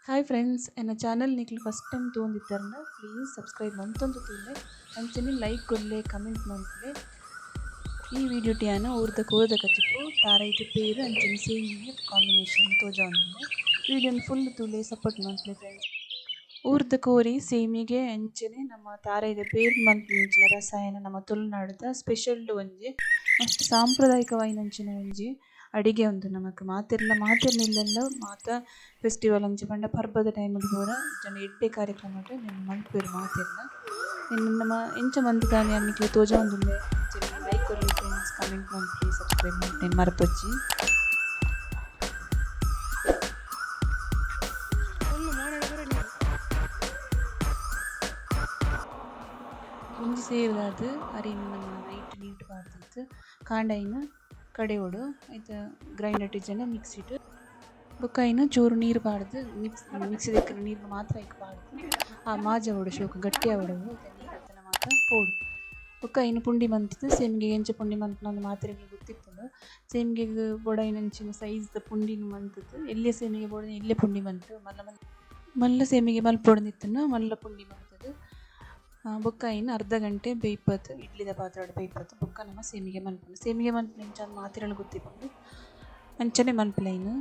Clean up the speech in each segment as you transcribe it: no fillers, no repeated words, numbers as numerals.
Hi friends ಎನ್ನ channel ನಿಕ್ಲು first time ತೋಂದಿದ್ದಾರನ್ನ ಪ್ಲೀಸ್ ಸಬ್ಸ್ಕ್ರೈಬ್ ಮಂತೊಂದು ತೂಲೆ ಅಂಚನೆ ಲೈಕ್ ಕೊಲ್ಲೆ ಕಮೆಂಟ್ ಮನ್ಪುಲೆ ಈ ವಿಡಿಯೋ ಟಿಯಾನ ಊರ್ದ ಕೋದ ಕಚಿಪು ತಾರೈದ ಪೇರು ಅಂಚನೆ ಸೇಮಿಗೆ ಕಾಂಬಿನೇಷನ್ ತೋಜಾ ಒಂದಿಲ್ಲ ವಿಡಿಯೋನ ಫುಲ್ ತೂಲೆ ಸಪೋರ್ಟ್ ಮನ್ಪುಲೆ ಫ್ರೆಂಡ್ಸ್ ಊರ್ದ ಕೋರಿ ಸೇಮಿಗೆ ಅಂಚನೆ ನಮ್ಮ ತಾರೈದ ಪೇರು ಮಂತಿನ ರಸಾಯನ ನಮ್ಮ ತುಳುನಾಡುದ ಸ್ಪೆಷಲ್ ಒಂಜಿ ಮಸ್ತ್ ಸಾಂಪ್ರದಾಯಿಕವಾಯಿನಂಚಿನ ಒಂಜಿ ಅಡಿಗೆ ಒಂದು ನಮಕ್ ಮಾತಿರ್ನಿಲ್ಲೆಲ್ಲ ಮಾತ ಫೆಸ್ಟಿವಲ್ ಅಂಚ ಪಂಡ ಪರ್ಬದ ಟೈಮಡ್ ಪೂರ ಜನ ಎಡ್ಡೆ ಕಾರ್ಯಕ್ರಮಡ್ ನಿನ್ನ ಮಲ್ಪೇರು ಮಾತಿರ್ನ ನಿನ್ನ ನಮ್ಮ ಎಂಚ ಮಂತದಾನಿ ಅನ್ನಿಕ್ಲೆ ತೋಜಾ ಒಂದುಲ್ಲೆ ಲೈಕ್ ಕೊರ್ಲಿ ಫ್ರೆಂಡ್ಸ್ ಕಮೆಂಟ್ ಮನ್ಪುಲಿ ಸಬ್ಸ್ಕ್ರೈಬ್ ಮಾಡ್ತೇನೆ ಮರಪೊಚ್ಚಿ ಒಂಜಿ ಸೇರಿದಾದ ಅರಿನ ನಮ್ಮ ನೈಟ್ ನೀಟ್ ಪಾಡ್ದಿತ್ತು ಕಾಂಡಾಯಿನ ಕಡೆಯೋಡು ಐತ ಗ್ರೈಂಡರ್ ಟಿಜ್ಜನ ಮಿಕ್ಸಿಡ್ ಬೊಕ್ಕ ಐನ ಚೂರು ನೀರು ಪಾಡ್ದು ಮಿಕ್ಸಿ ದೆಕ್ಕನ ನೀರು ಮಾತ್ರ ಐಕ್ ಪಾಡ್ದು ಆ ಮಾಜ ಒಡು ಶೋಕ ಗಟ್ಟಿ ಆವಡವು ಐತ ನೀರು ಮಾತ್ರ ಪೋಡು ಬೊಕ್ಕ ಐನ ಪುಂಡಿ ಮಂತದ್ದು ಸೇಮಿಗೆ ಎಂಚ ಪುಂಡಿ ಮಂತನ ಒಂದು ಮಾತ್ರೆಗೆ ಗೊತ್ತಿಪ್ಪುಂಡು ಸೇಮಿಗೆ ಬೊಡೈನಂಚಿನ ಸೈಜ್ದ ಪುಂಡಿನ ಮಂತದ್ದು ಎಲ್ಲಿ ಸೇಮಿಗೆ ಬೋಡ ಇಲ್ಲೇ ಪುಂಡಿ ಮಂತು ಮಲ್ಲ ಸೇಮಿಗೆ ಮಲ್ಪೊಡನಿತ್ತನ ಮಲ್ಲ ಪುಂಡಿ ಮಂತದ್ದು ಬೊಕ್ಕ ಐನ ಅರ್ಧ ಗಂಟೆ ಬೇಯ್ಪತ್ತು ಇಡ್ಲಿದ ಪಾತ್ರೆ ಬೇಯ್ಪತ್ತು ಬೊಕ್ಕ ನಮ್ಮ ಸೇಮಿಗೆ ಮಲ್ಪುಂಡು ಇಂಚ ಮಾತಿರಲು ಗೊತ್ತಿಪ್ಪುಂಡು ಅಂಚನೆ ಮಲ್ಪುಲೆ ಐನು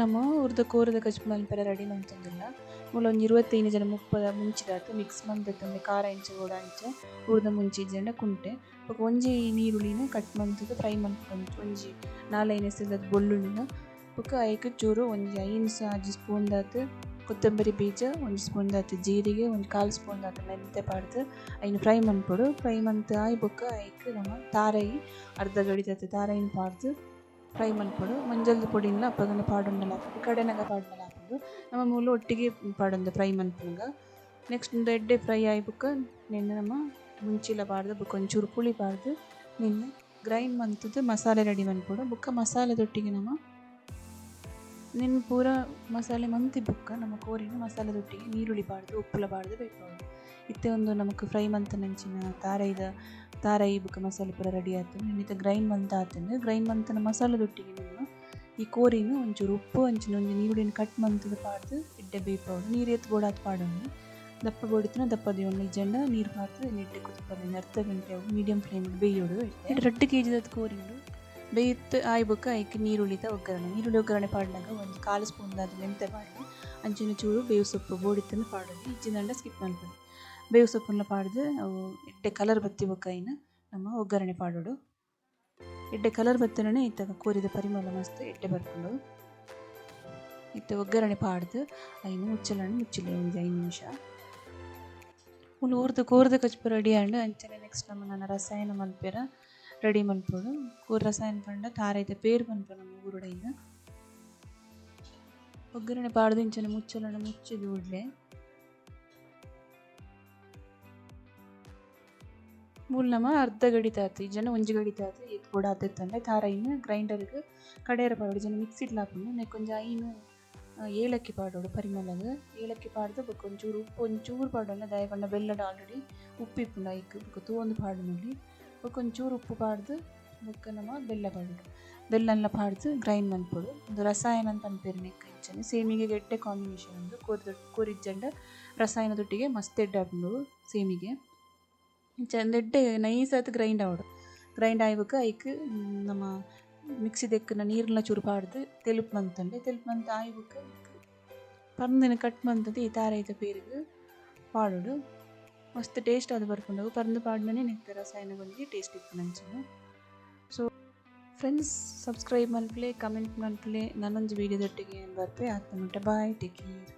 ನಮ್ಮ ಊರ್ದ ಕೋರದ ಕಚ್ಪು ಮಲ್ಪೆರ ರೆಡಿ ಮಂತೊಂದುಲ್ಲ ಮುಲ್ಲ ಒಂಜಿ 25 ಜನ 30 ಮುಂಚಿದಾತು ಮಿಕ್ಸ್ ಮಂತೊಂದೆ ಖಾರ ಇಂಚ ಗೋಡ ಅಂಚ ಊರ್ದ ಮುಂಚಿ ಜನ ಕುಂಟೆ ಬೊಕ ಒಂಜಿ ನೀರುಳ್ಳಿನ ಕಟ್ ಮಂತುದು ಫ್ರೈ ಮಲ್ಪೊಂದು ಒಂಜಿ 4-5 ಎಸೆದ ಬೊಳ್ಳುಳ್ಳಿನ ಬೊಕ ಐಕ್ ಚೂರು ಒಂಜಿ 5 ಸ್ಪೂನ್ ದಾತು ಕೊತ್ತಂಬರಿ ಬೀಜ ಒಂಜಿ ಸ್ಪೂನ್ ದಾತು ಜೀರಿಗೆ ಒಂಜಿ 1/4 ಸ್ಪೂನ್ ದಾತು ಮೆಂತೆ ಪಾಡ್ದು ಐನು ಫ್ರೈ ಮನ್ಪೊಡು ಫ್ರೈ ಮಂತ್ ಆಯ್ ಬೊಕ ಐಕ್ ನಮ್ಮ ತಾರೈ ಅರ್ಧ ಗಡಿದಾತು ತಾರೈನ ಪಾಡ್ದು ಫ್ರೈ ಮಲ್ಪೊಡು ಮಂಜಲ್ದ ಪೊಡಿನ್ಲ ಅಪ್ಪಗನ ಪಾಡೊಂಡಲ ಹಾಕೊಂಡು ಕಡೆನಾಗ ಪಾಡೊಂಡಲ ಹಾಕೊಂಡು ನಮ್ಮ ಮೂಲು ಒಟ್ಟಿಗೆ ಪಾಡೊಂದು ಫ್ರೈ ಮಲ್ಪುಂಗ ನೆಕ್ಸ್ಟ್ ಒಂದು ಎಡ್ಡೆ ಫ್ರೈ ಆಯ್ಬುಕ್ಕ ನಿನ್ನ ನಮ್ಮ ಮುಂಚಿಲ ಪಾಡ್ದು ಬುಕ್ಕ ಒಂಚೂರು ಪುಳಿ ಪಾಡ್ದು ನಿನ್ನ ಗ್ರೈಂಡ್ ಮಂತದ್ದು ಮಸಾಲೆ ರೆಡಿ ಮನ್ಪೊಡು ಬುಕ್ಕ ಮಸಾಲೆದೊಟ್ಟಿಗೆ ನಮ್ಮ ನಿನ್ನ ಪೂರ ಮಸಾಲೆ ಮಂತಿ ಬುಕ್ಕ ನಮ್ಮ ಕೋರಿನ ಮಸಾಲೆದೊಟ್ಟಿಗೆ ನೀರುಳ್ಳಿ ಪಾಡ್ದು ಉಪ್ಪುಲ ಪಾಡ್ದು ಬೇಯ್ಪೊಡು ಇತ್ತೆ ಒಂದು ನಮಕ್ ಫ್ರೈ ಮಂತನಂಚಿನ ತಾರೈ ಬುಕ್ಕ ಮಸಾಲೆ ಪೂರ ರೆಡಿ ಆಯ್ತು ನಿನ್ನಿತ ಗ್ರೈಂಡ್ ಮಂತ ಆತಂದು ಗ್ರೈಂಡ್ ಮಂತನ ಮಸಾಲೆದೊಟ್ಟಿಗೆ ನಿಮ್ಮ ಈ ಕೋರಿನ ಒಂಚೂರು ಉಪ್ಪು ಅಂಚಿನ ಒಂಜಿ ನೀರುಳ್ಳಿನ ಕಟ್ ಮಂತದ ಪಾಡ್ದು ಇಡ್ಡೆ ಬೇಯ್ಪೊಡು ನೀರು ಎತ್ತು ಬೋಡಾತ್ ಪಾಡೊಂದು ದಪ್ಪ ಬೋಡಿತನ ದಪ್ಪ ದೇವಣ್ಣ ಇಜ್ಜಂಡ ನೀರು ಪಾಡ್ದು ನೆಟ್ಟೆ ಕುತ್ಕೊಳ್ಳಿ ಅರ್ಧ ಗಂಟೆ ಮೀಡಿಯಂ ಫ್ಲೇಮ್ ಬೇಯೋಡು 2 kg ಕೋರಿಂಡು ಬೇಯುತ್ತೆ ಆಯ್ಬುಕ್ಕ ಐಕೆ ನೀರುಳ್ಳಿದ ನೀರುಳ್ಳಿ ಒಗ್ಗರಣೆ ಪಾಡಿನಾಗ ಒಂದು 1/4 ಸ್ಪೂನ್ ದಾದ ಮೆಂತೆ ಪಾಡಿ ಅಂಚಿನ ಚೂರು ಬೇವು ಸೊಪ್ಪು ಬೋಡಿತ್ತನ್ನು ಪಾಡೋದು ಇಜ್ಜಿದಂಡ ಸ್ಕಿಪ್ ಮಾಡ್ಬೋದು ಬೇವು ಸೊಪ್ಪನ್ನ ಪಾಡ್ದು ಅವು ಎಡ್ಡೆ ಕಲರ್ ಬತ್ತಿ ಬೊಕ್ಕ ಐನ ನಮ್ಮ ಒಗ್ಗರಣೆ ಪಾಡೋಡು ಎಡ್ಡೆ ಕಲರ್ ಬತ್ತನೇ ಇತ್ತಾಗ ಕೋರಿದ ಪರಿಮಳ ಮಸ್ತ್ ಎಡ್ಡೆ ಬರ್ಕೊಂಡು ಇತ್ತ ಒಗ್ಗರಣೆ ಪಾಡ್ದು ಐನು ಮುಚ್ಚಲೆ ಒಂದು 5 ನಿಮಿಷ ಒಂದು ಕೋರ್ದ ಕಚ್ಪು ರೆಡಿ ಆಂಡು ಅಂಚನೆ ನೆಕ್ಸ್ಟ್ ನಮ್ಮ ನನ್ನ ರಸಾಯನ ಮಲ್ಪೆರ ರೆಡಿ ಮಲ್ಪೊಡು ಕೋರಿ ರಸಾಯನ ಪಂಡ ತಾರೈದ ಪೇರು ಮನ್ಪು ನಮ್ಮ ಊರುಡೈನ ಒಗ್ಗರಣೆ ಪಾಡ್ದು ಇಂಚನೆ ಮುಚ್ಚಿದು ಉಡ್ಲೆ ಮೂಲ ನಮ್ಮ ಅರ್ಧ ಗಡಿತಾತು ಈ ಜನ ಒಂಜಿ ಗಡಿತಾತು ಎತ್ ಕೂಡ ಆತಂದ್ರೆ ತಾರೈನ ಗ್ರೈಂಡರ್ಗೆ ಕಡೆಯರ ಪಾಡೋಡು ಜನ ಮಿಕ್ಸಿಡ್ ಹಾಕೊಂಡು ನೆಕ್ಕೊಂಜಿ ಐನು ಏಲಕ್ಕಿ ಪಾಡೋಡು ಪರಿಮಳಗ ಏಲಕ್ಕಿ ಪಾಡ್ದು ಬೊಕ್ಕ ಒಂಚೂರು ಉಪ್ಪು ಒಂಚೂರು ಪಾಡೋಲ್ಲ ದಯ ಪಂಡ ಬೆಲ್ಲಡ ಆಲ್ರೆಡಿ ಉಪ್ಪಿಪ್ಪುಂಡು ಐಕ್ ಬೊಕ್ಕ ತೂವೊಂದು ಪಾಡು ನೋಡಿ ಬೊಕ್ಕ ಒಂಚೂರು ಉಪ್ಪು ಪಾಡ್ದು ಬೊಕ್ಕ ನಮ್ಮ ಬೆಲ್ಲ ಪಾಡೋಡು ಬೆಲ್ಲ ಪಾಡ್ದು ಗ್ರೈಂಡ್ ಮನ್ಪೊಡು. ಒಂದು ರಸಾಯನ ಅಂತ ಅನ್ಪೇರು ಇಂಚನೆ ಸೇಮಿಗೆ ಎಡ್ಡೆ ಕಾಂಬಿನೇಷನ್ ಒಂದು ಕೋರಿಜ್ಜಂಡ ರಸಾಯನದೊಟ್ಟಿಗೆ ಮಸ್ತ್ ಎಡ್ಡೆ ಆಪುಂಡು ಸೇಮಿಗೆ. ಎಡ್ಡೆ ನೈಸ್ ಆತು ಗ್ರೈಂಡ್ ಆವಡು. ಗ್ರೈಂಡ್ ಆಯ್ಬೇಕು ಐಕ್ ನಮ್ಮ ಮಿಕ್ಸಿ ದೆಕ್ಕನ ನೀರ್ಲ ಚೂರು ಪಾಡ್ದು ತೆಲುಪು ಮಂತಂಡೆ ತೆಲುಪು ಮಂತ್ ಆಯ್ಬೇಕು ಪರ್ಂದಿನ ಕಟ್ ಮಂತದ್ದು ಈ ತಾರೈದ ಪೇರಿಗೆ ಪಾಡೋಡು. ಮಸ್ತ್ ಟೇಸ್ಟ್ ಅದು ಬರ್ಕೊಂಡು ಪರ್ಂದು ಪಾಡ್ನೇ ನಿಂತ ರಸಾಯನ ಬಂದು ಟೇಸ್ಟ್ ಇತ್ತು ನಂಚನು. ಸೊ ಫ್ರೆಂಡ್ಸ್, ಸಬ್ಸ್ಕ್ರೈಬ್ ಮಲ್ಪಲೆ, ಕಮೆಂಟ್ ಮಲ್ಪಲೆ, ನನ್ನೊಂದು ವೀಡಿಯೋದೊಟ್ಟಿಗೆ ಬರ್ಪೆ. ಆತ್ಮ ಬಾಯ್, ಟೇಕ್ ಕೇರ್.